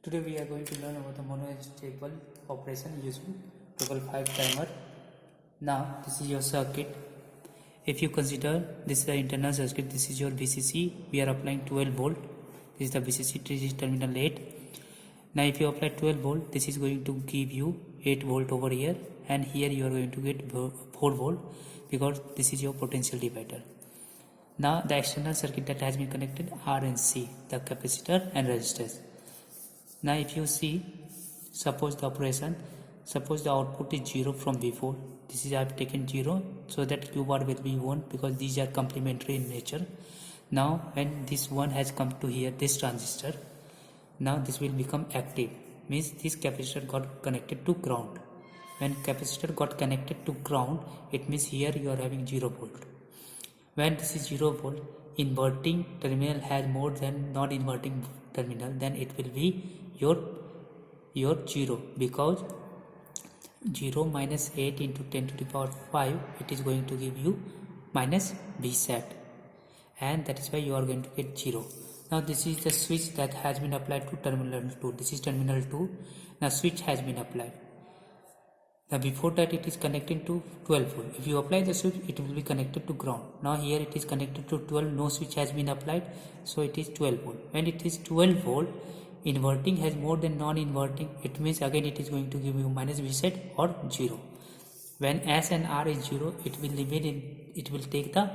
Today we are going to learn about the monostable operation using 555 timer. Now this is your circuit. If you consider this is the internal circuit, this is your VCC. We are applying 12 volt. This is the VCC, this is terminal 8. Now if you apply 12 volt, this is going to give you 8 volt over here, and here you are going to get 4 volt because this is your potential divider. Now the external circuit that has been connected R and C, the capacitor and resistors. Now if you see, suppose the operation, suppose the output is 0 from before. This is I have taken 0 so that Q bar will be 1 because these are complementary in nature. Now when this 1 has come to here, this transistor, now this will become active, means this capacitor got connected to ground. When capacitor got connected to ground, it means here you are having 0 volt. When this is 0 volt, inverting terminal has more than non-inverting terminal, then it will be your 0, because 0 minus 8 into 10 to the power 5, it is going to give you minus V set, and that is why you are going to get 0. Now this is the switch that has been applied to terminal 2. This is terminal 2. Now switch has been applied. Now before that it is connected to 12 volt. If you apply the switch, it will be connected to ground. Now here it is connected to 12, no switch has been applied, so it is 12 volt. When it is 12 volt, inverting has more than non-inverting, it means again it is going to give you minus V set or 0. When S and R is 0, it will remain in, it will take the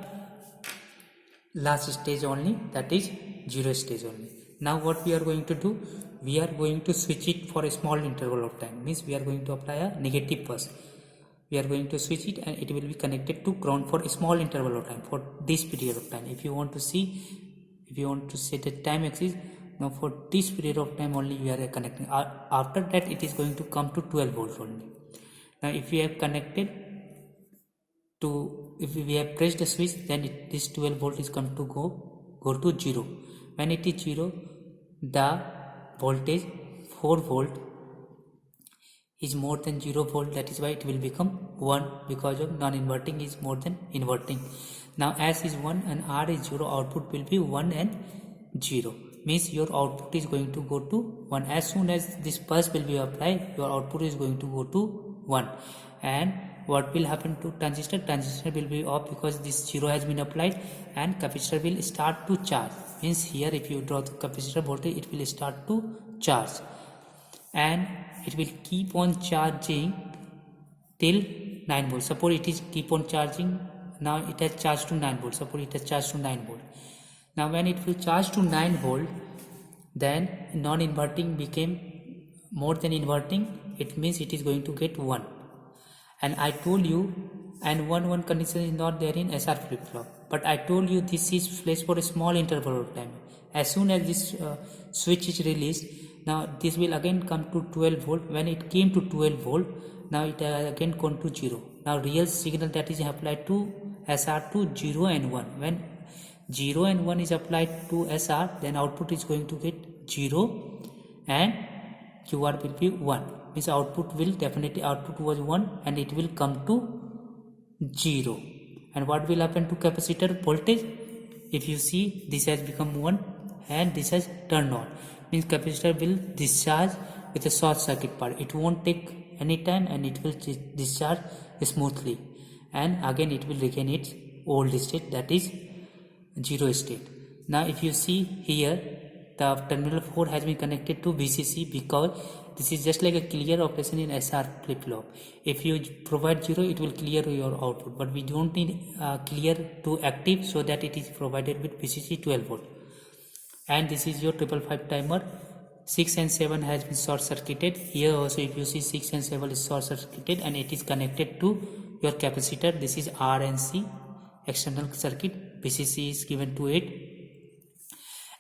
last stage only, that is 0 stage only. Now what we are going to do, we are going to switch it for a small interval of time, means we are going to apply a negative pulse. We are going to switch it and it will be connected to ground for a small interval of time, for this period of time. If you want to see, if you want to set a time axis, now for this period of time only we are connecting. After that it is going to come to 12 volt only. Now if we have connected to, if we have pressed the switch, then this 12 volt is going to go to 0. When it is 0, the voltage 4 volt is more than 0 volt, that is why it will become 1, because of non-inverting is more than inverting. Now S is 1 and R is 0, output will be 1 and 0, means your output is going to go to 1. As soon as this pulse will be applied, your output is going to go to 1. And what will happen to transistor? Transistor will be off because this 0 has been applied, and capacitor will start to charge. Means here if you draw the capacitor voltage, it will start to charge, and it will keep on charging till 9 volt. Suppose it is keep on charging. Now it has charged to 9 volt. Suppose it has charged to 9 volt. Now when it will charge to 9 volt, then non-inverting became more than inverting. It means it is going to get 1. And I told you, and 1 condition is not there in SR flip-flop, but I told you this is placed for a small interval of time. As soon as this switch is released, now this will again come to 12 volt. When it came to 12 volt, now it again gone to 0. Now real signal that is applied to SR to 0 and 1. When 0 and 1 is applied to SR, then output is going to get 0 and QR will be 1. Means output will definitely, output was 1 and it will come to 0. And what will happen to capacitor voltage? If you see, this has become 1 and this has turned on, means capacitor will discharge with a short circuit part. It won't take any time and it will discharge smoothly, and again it will regain its old state, that is 0 state. Now if you see here, the terminal 4 has been connected to VCC because this is just like a clear operation in SR flip-flop. If you provide 0, it will clear your output, but we don't need clear to active, so that it is provided with VCC 12 volt. And this is your 555 timer. 6 and 7 has been short circuited. Here also if you see 6 and 7 is short circuited, and it is connected to your capacitor. This is R and C, external circuit. VCC is given to 8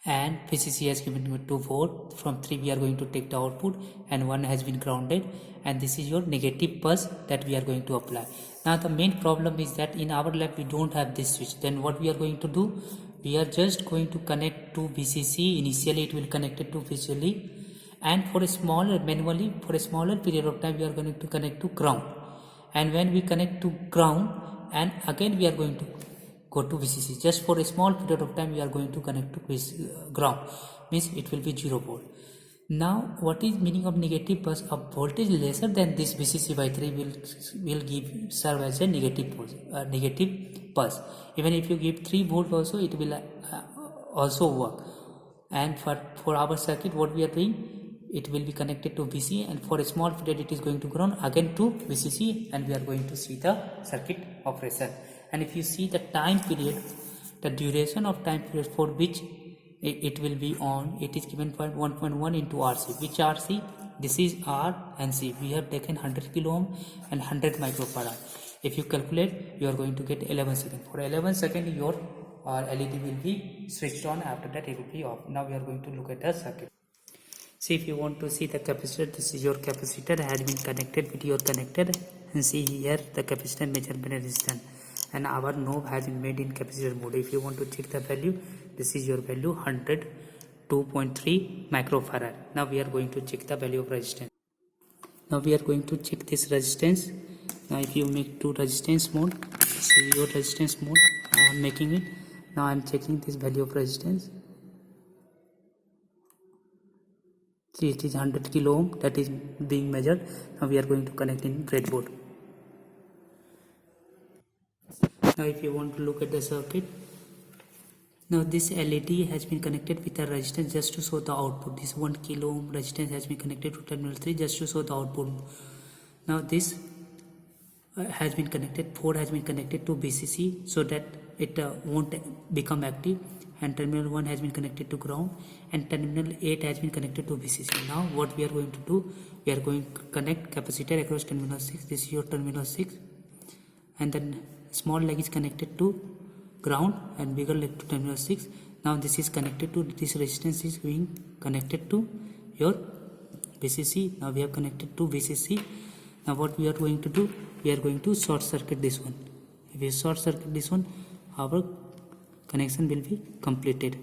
and VCC has given to 4. From 3 we are going to take the output, and 1 has been grounded, and this is your negative pulse that we are going to apply. Now the main problem is that in our lab we don't have this switch. Then what we are going to do, we are just going to connect to VCC. Initially it will connect it to visually, and for a smaller, manually, for a smaller period of time we are going to connect to ground. And when we connect to ground, and again we are going to go to VCC. Just for a small period of time we are going to connect to ground, means it will be 0 volt. Now, what is meaning of negative bus? A voltage lesser than this VCC by 3 will serve as a negative bus. Even if you give 3 volt also, it will also work. And for our circuit, what we are doing, it will be connected to VC, and for a small period it is going to ground again to VCC, and we are going to see the circuit operation. And if you see the time period, the duration of time period for which it will be on, it is given by 1.1 into RC. Which RC? This is R and C. We have taken 100 kilo ohm and 100 microfarad. If you calculate, you are going to get 11 seconds. For 11 seconds, your LED will be switched on. After that, it will be off. Now we are going to look at the circuit. See, if you want to see the capacitor, this is your capacitor has been connected with your connector, and see here the capacitor measurement is done, and our knob has been made in capacitor mode. If you want to check the value, this is your value 102.3 microfarad. Now we are going to check the value of resistance. Now we are going to check this resistance. Now if you make to resistance mode, see your resistance mode, I am making it. Now I am checking this value of resistance. See, it is 100 kilo ohm that is being measured. Now we are going to connect in breadboard. Now if you want to look at the circuit, now this LED has been connected with a resistance just to show the output. This 1 kilo ohm resistance has been connected to terminal 3 just to show the output. Now this has been connected, 4 has been connected to BCC so that it won't become active, and terminal 1 has been connected to ground, and terminal 8 has been connected to BCC. Now what we are going to do, we are going to connect capacitor across terminal 6. This is your terminal 6, and then small leg is connected to ground and bigger leg to terminal 6. Now this is connected to, this resistance is being connected to your VCC. Now we have connected to VCC. Now what we are going to do, we are going to short circuit this one. If we short circuit this one, our connection will be completed.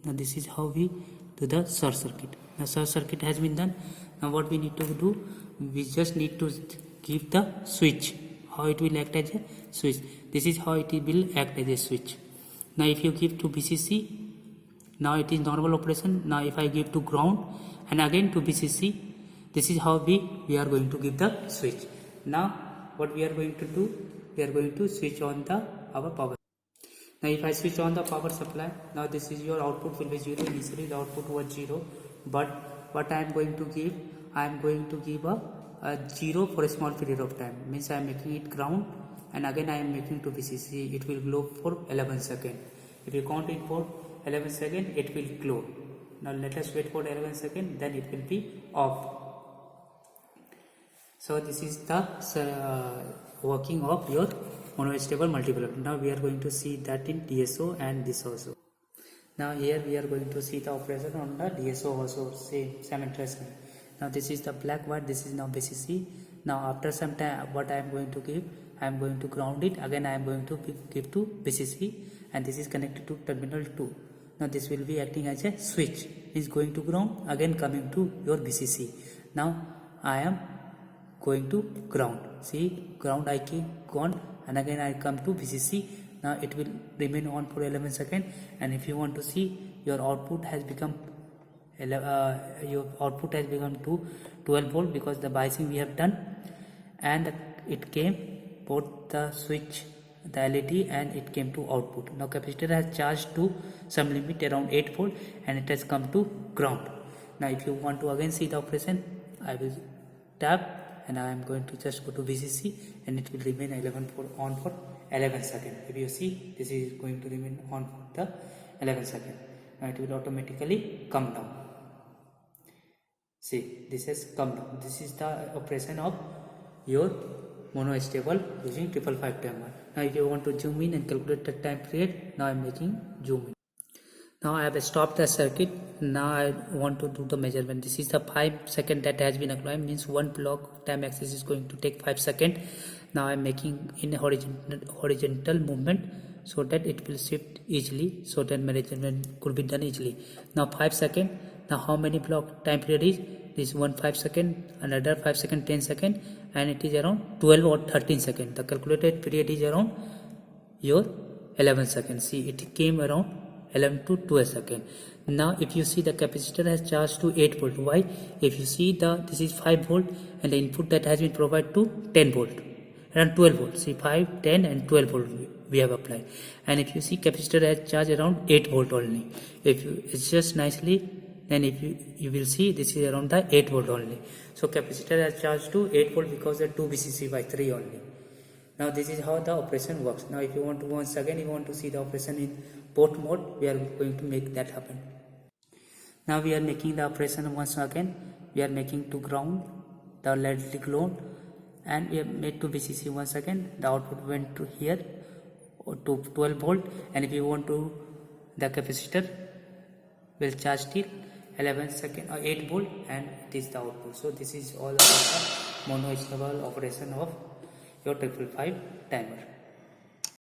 Now this is how we do the short circuit. Now short circuit has been done. Now what we need to do, we just need to give the switch. How it will act as a switch. This is how it will act as a switch. Now if you give to BCC, now it is normal operation. Now if I give to ground and again to BCC, this is how we are going to give the switch. Now what we are going to do, we are going to switch on our power. Now if I switch on the power supply, now this is your output will be 0. Initially the output was 0, but what I am going to give, I am going to give a 0 for a small period of time. Means I am making it ground and again I am making to BCC. It will glow for 11 seconds. If you count it for 11 seconds, it will glow. Now let us wait for 11 seconds, then it will be off. So this is the working of your monostable multivibrator. Now we are going to see that in DSO and this also. Now here we are going to see the operation on the DSO also, same interesting. Now this is the black wire, this is now BCC. Now after some time, what I am going to give, I am going to ground it, again I am going to give to BCC, and this is connected to terminal 2. Now this will be acting as a switch. It is going to ground, again coming to your BCC. Now I am going to ground. See, ground I keep gone, and again I come to BCC. Now it will remain on for 11 seconds, and if you want to see, your output has become to 12 volt because the biasing we have done, and it came both the switch, the LED, and it came to output. Now capacitor has charged to some limit around 8 volt and it has come to ground. Now if you want to again see the operation, I will tap and I am going to just go to VCC, and it will remain on for 11 seconds. If you see, this is going to remain on for the 11 seconds. Now it will automatically come down. See, this has come down. This is the operation of your monostable using 555 timer. Now if you want to zoom in and calculate the time period, now I am making zoom in. Now I have stopped the circuit. Now I want to do the measurement. This is the 5 second that has been applied, means one block time axis is going to take 5 seconds. Now I am making in a horizontal movement so that it will shift easily, so that measurement could be done easily. Now 5 seconds. Now how many block time period is? This one 5 second, another 5 second, 10 second, and it is around 12 or 13 seconds. The calculated period is around your 11 seconds. See, it came around 11 to 12 seconds. Now if you see the capacitor has charged to 8 volt. Why? If you see this is 5 volt and the input that has been provided to 10 volt, around 12 volt. See 5, 10 and 12 volt we have applied. And if you see capacitor has charged around 8 volt only. If you adjust nicely, then if you will see this is around the 8 volt only. So capacitor has charged to 8 volt because the 2 VCC by 3 only. Now this is how the operation works. Now if you want to once again you want to see the operation in both mode, we are going to make that happen. Now we are making the operation once again. We are making to ground the LED glow and we have made to VCC once again. The output went to here to 12 volt, and if you want to the capacitor will charge till 11 second or 8 volt, and it is the output. So this is all about the monostable operation of your 555 timer.